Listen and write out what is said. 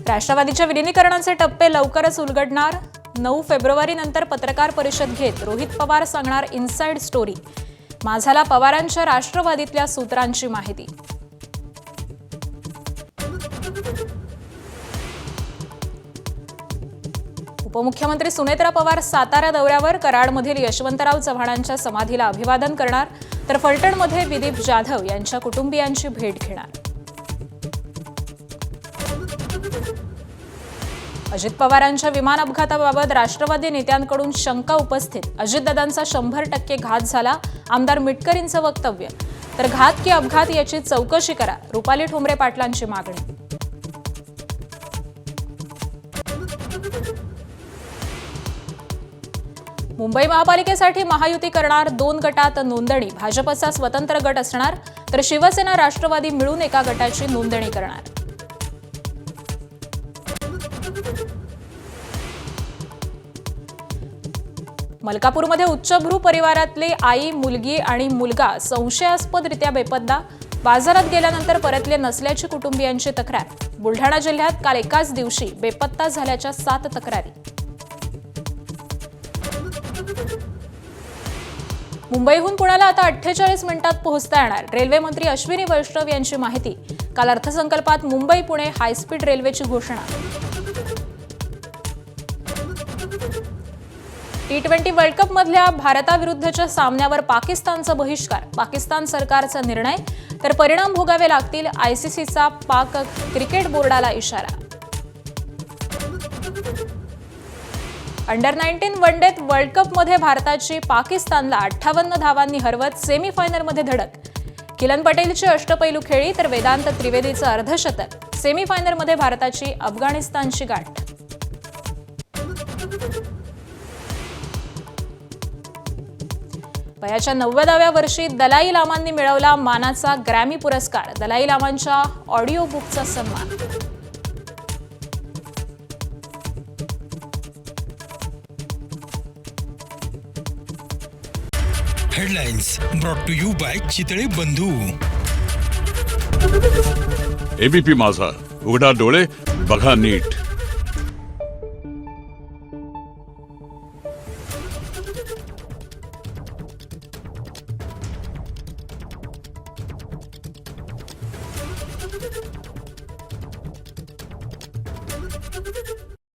राष्ट्रवादीच्या विलीनीकरणाचे टप्पे लवकरच उलगडणार। 9 फेब्रुवारी नंतर पत्रकार परिषद घेत रोहित पवार सांगणार इनसाइड स्टोरी। माझाला पवारांच्या राष्ट्रवादीतल्या सूत्रांची माहिती। उपमुख्यमंत्री सुनेत्रा पवार सातारा दौऱ्यावर। कराडमधील यशवंतराव चव्हाणांच्या समाधीला अभिवादन करणार, तर फलटणमध्ये विदीप जाधव यांच्या कुटुंबियांची भेट घेणार। अजित पवारांच्या विमान अपघाताबाबत राष्ट्रवादी नेत्यांकडून शंका उपस्थित। अजितदादांचा 100% घात झाला, आमदार मिटकरींचं वक्तव्य। तर घात की अपघात याची चौकशी करा, रुपाली ठोंबरे पाटलांची मागणी। मुंबई महापालिकेसाठी महायुती करणार 2 गटात नोंदणी। भाजपचा स्वतंत्र गट असणार, तर शिवसेना राष्ट्रवादी मिळून एका गटाची नोंदणी करणार। मलकापूरमध्ये उच्चभ्रू परिवारातले आई, मुलगी आणि मुलगा संशयास्पदरित्या बेपत्ता। बाजारात गेल्यानंतर परतले नसल्याची कुटुंबियांची तक्रार। बुलढाणा जिल्ह्यात काल एकाच दिवशी बेपत्ता झाल्याच्या 7 तक्रारी। मुंबईहून पुण्याला आता 48 मिनिटात पोहोचता येणार। रेल्वे मंत्री अश्विनी वैष्णव यांची माहिती। काल अर्थसंकल्पात मुंबई पुणे हायस्पीड रेल्वेची घोषणा। T20 वर्ल्ड कप मधल्या भारताविरुद्धच्या सामन्यावर पाकिस्तानचा बहिष्कार। पाकिस्तान सरकारचा निर्णय, तर परिणाम भोगावे लागतील ICCचा पाक क्रिकेट बोर्डाला इशारा। अंडर-19 वनडेत वर्ल्ड कपमध्ये भारताची पाकिस्तानला 58 धावांनी हरवत सेमीफायनलमध्ये धडक। किलन पटेलची अष्टपैलू खेळी, तर वेदांत त्रिवेदीचं अर्धशतक। सेमीफायनलमध्ये भारताची अफगाणिस्तानची गाठ। वयाच्या 90व्या वर्षी दलाई लामांनी मिळवला मानाचा ग्रॅमी पुरस्कार। दलाई लामांच्या ऑडिओ बुकचा सन्मान। Headlines brought to you by Chitale Bandhu. ABP माझा, उघडा डोळे बघा नीट।